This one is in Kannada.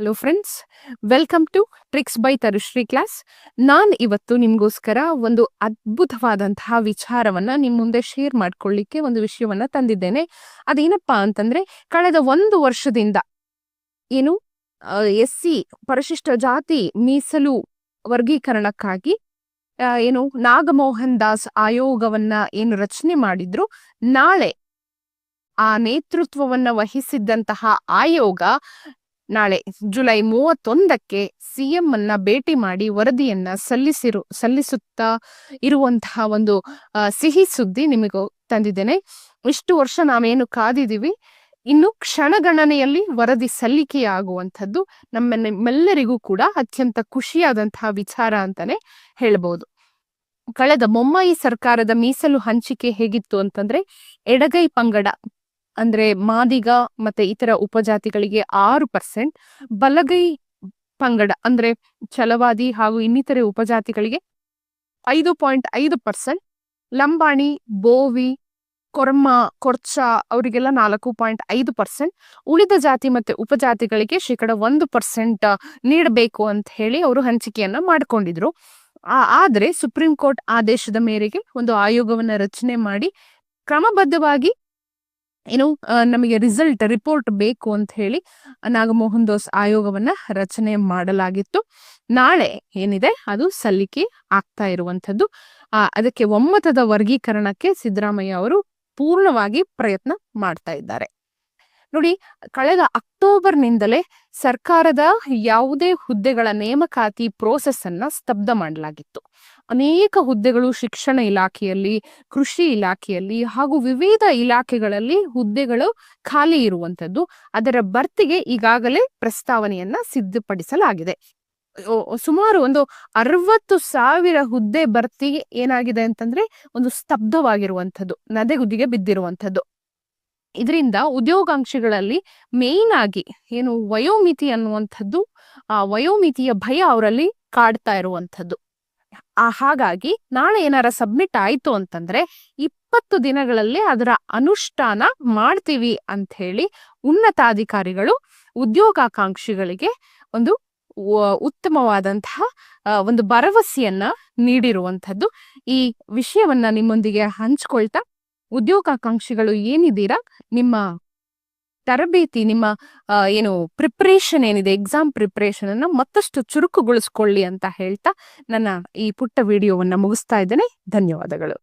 Hello friends, welcome to tricks by Tarushree class. ನಾನು ಇವತ್ತು ನಿಮಗೋಸ್ಕರ ಒಂದು ಅದ್ಭುತವಾದಂತಹ ವಿಚಾರವನ್ನ ನಿಮ್ಮ ಮುಂದೆ ಶೇರ್ ಮಾಡ್ಕೊಳ್ಳಿಕ್ಕೆ ಒಂದು ವಿಷಯವನ್ನ ತಂದಿದ್ದೇನೆ. ಅದೇನಪ್ಪಾ ಅಂತಂದ್ರೆ, ಕಳೆದ 1 ವರ್ಷದಿಂದ ಏನು SC ಪರಿಶಿಷ್ಟ ಜಾತಿ ಮೀಸಲು ವರ್ಗೀಕರಣಕ್ಕಾಗಿ ಏನು ನಾಗಮೋಹನ್ ದಾಸ್ ಆಯೋಗವನ್ನ ಏನು ರಚನೆ ಮಾಡಿದ್ರು, ನಾಳೆ ಆ ನೇತೃತ್ವವನ್ನ ವಹಿಸಿದ್ದಂತಹ ಆಯೋಗ ನಾಳೆ ಜುಲೈ 31ಕ್ಕೆ CM ಅನ್ನ ಭೇಟಿ ಮಾಡಿ ವರದಿಯನ್ನ ಸಲ್ಲಿಸುತ್ತಾ ಇರುವಂತಹ ಒಂದು ಸಿಹಿ ಸುದ್ದಿ ನಿಮಗೂ ತಂದಿದ್ದೇನೆ. ಇಷ್ಟು ವರ್ಷ ನಾವೇನು ಕಾದಿದ್ದೀವಿ, ಇನ್ನು ಕ್ಷಣಗಣನೆಯಲ್ಲಿ ವರದಿ ಸಲ್ಲಿಕೆಯಾಗುವಂಥದ್ದು ನಮ್ಮೆಲ್ಲರಿಗೂ ಕೂಡ ಅತ್ಯಂತ ಖುಷಿಯಾದಂತಹ ವಿಚಾರ ಅಂತಾನೆ ಹೇಳ್ಬಹುದು. ಕಳೆದ ಬೊಮ್ಮಾಯಿ ಸರ್ಕಾರದ ಮೀಸಲು ಹಂಚಿಕೆ ಹೇಗಿತ್ತು ಅಂತಂದ್ರೆ, ಎಡಗೈ ಪಂಗಡ ಅಂದ್ರೆ ಮಾದಿಗ ಮತ್ತೆ ಇತರ ಉಪಜಾತಿಗಳಿಗೆ 6%, ಬಲಗೈ ಪಂಗಡ ಅಂದ್ರೆ ಛಲವಾದಿ ಹಾಗೂ ಇನ್ನಿತರೆ ಉಪಜಾತಿಗಳಿಗೆ 5.5%, ಲಂಬಾಣಿ, ಬೋವಿ, ಕೊರ್ಮ, ಕೊರ್ಚ ಅವರಿಗೆಲ್ಲ 4.5%, ಉಳಿದ ಜಾತಿ ಮತ್ತೆ ಉಪಜಾತಿಗಳಿಗೆ 1% ನೀಡಬೇಕು ಅಂತ ಹೇಳಿ ಅವರು ಹಂಚಿಕೆಯನ್ನ ಮಾಡ್ಕೊಂಡಿದ್ರು. ಆದ್ರೆ ಸುಪ್ರೀಂ ಕೋರ್ಟ್ ಆದೇಶದ ಮೇರೆಗೆ ಒಂದು ಆಯೋಗವನ್ನ ರಚನೆ ಮಾಡಿ ಕ್ರಮಬದ್ಧವಾಗಿ ಏನು ನಮಗೆ ರಿಪೋರ್ಟ್ ಬೇಕು ಅಂತ ಹೇಳಿ ನಾಗಮೋಹನ್ ದಾಸ್ ಆಯೋಗವನ್ನ ರಚನೆ ಮಾಡಲಾಗಿತ್ತು. ನಾಳೆ ಏನಿದೆ ಅದು ಸಲ್ಲಿಕೆ ಆಗ್ತಾ ಇರುವಂತದ್ದು. ಅದಕ್ಕೆ ಒಮ್ಮತದ ವರ್ಗೀಕರಣಕ್ಕೆ ಸಿದ್ದರಾಮಯ್ಯ ಅವರು ಪೂರ್ಣವಾಗಿ ಪ್ರಯತ್ನ ಮಾಡ್ತಾ ಇದ್ದಾರೆ. ನೋಡಿ, ಕಳೆದ ಅಕ್ಟೋಬರ್ನಿಂದಲೇ ಸರ್ಕಾರದ ಯಾವುದೇ ಹುದ್ದೆಗಳ ನೇಮಕಾತಿ ಪ್ರೋಸೆಸ್ ಅನ್ನ ಸ್ತಬ್ಧ ಮಾಡಲಾಗಿತ್ತು. ಅನೇಕ ಹುದ್ದೆಗಳು ಶಿಕ್ಷಣ ಇಲಾಖೆಯಲ್ಲಿ, ಕೃಷಿ ಇಲಾಖೆಯಲ್ಲಿ ಹಾಗೂ ವಿವಿಧ ಇಲಾಖೆಗಳಲ್ಲಿ ಹುದ್ದೆಗಳು ಖಾಲಿ ಇರುವಂತದ್ದು. ಅದರ ಭರ್ತಿಗೆ ಈಗಾಗಲೇ ಪ್ರಸ್ತಾವನೆಯನ್ನ ಸಿದ್ಧಪಡಿಸಲಾಗಿದೆ. ಸುಮಾರು ಒಂದು 60,000 ಹುದ್ದೆ ಭರ್ತಿಗೆ ಏನಾಗಿದೆ ಅಂತಂದ್ರೆ ಒಂದು ಸ್ತಬ್ಧವಾಗಿರುವಂಥದ್ದು, ನದೆಗುದಿಗೆ ಬಿದ್ದಿರುವಂಥದ್ದು. ಇದರಿಂದ ಉದ್ಯೋಗಾಂಕ್ಷಿಗಳಲ್ಲಿ ಮೇನ್ ಆಗಿ ಏನು ವಯೋಮಿತಿ ಅನ್ನುವಂಥದ್ದು, ಆ ವಯೋಮಿತಿಯ ಭಯ ಅವರಲ್ಲಿ ಕಾಡ್ತಾ ಇರುವಂಥದ್ದು. ಹಾಗಾಗಿ ನಾಳೆ ಏನಾರ ಸಬ್ಮಿಟ್ ಆಯ್ತು ಅಂತಂದ್ರೆ 20 ದಿನಗಳಲ್ಲಿ ಅದರ ಅನುಷ್ಠಾನ ಮಾಡ್ತೀವಿ ಅಂತ ಹೇಳಿ ಉನ್ನತಾಧಿಕಾರಿಗಳು ಉದ್ಯೋಗಾಕಾಂಕ್ಷಿಗಳಿಗೆ ಒಂದು ಉತ್ತಮವಾದಂತಹ ಒಂದು ಭರವಸೆಯನ್ನ ನೀಡಿರುವಂಥದ್ದು. ಈ ವಿಷಯವನ್ನ ನಿಮ್ಮೊಂದಿಗೆ ಹಂಚ್ಕೊಳ್ತಾ, ಉದ್ಯೋಗಾಕಾಂಕ್ಷಿಗಳು ಏನಿದ್ದೀರಾ, ನಿಮ್ಮ ತರಬೇತಿ, ನಿಮ್ಮ ಏನು ಪ್ರಿಪರೇಷನ್ ಏನಿದೆ, ಎಕ್ಸಾಮ್ ಪ್ರಿಪರೇಷನ್ ಅನ್ನ ಮತ್ತಷ್ಟು ಚುರುಕುಗೊಳಿಸ್ಕೊಳ್ಳಿ ಅಂತ ಹೇಳ್ತಾ ನನ್ನ ಈ ಪುಟ್ಟ ವಿಡಿಯೋವನ್ನ ಮುಗಿಸ್ತಾ ಇದ್ದೇನೆ. ಧನ್ಯವಾದಗಳು.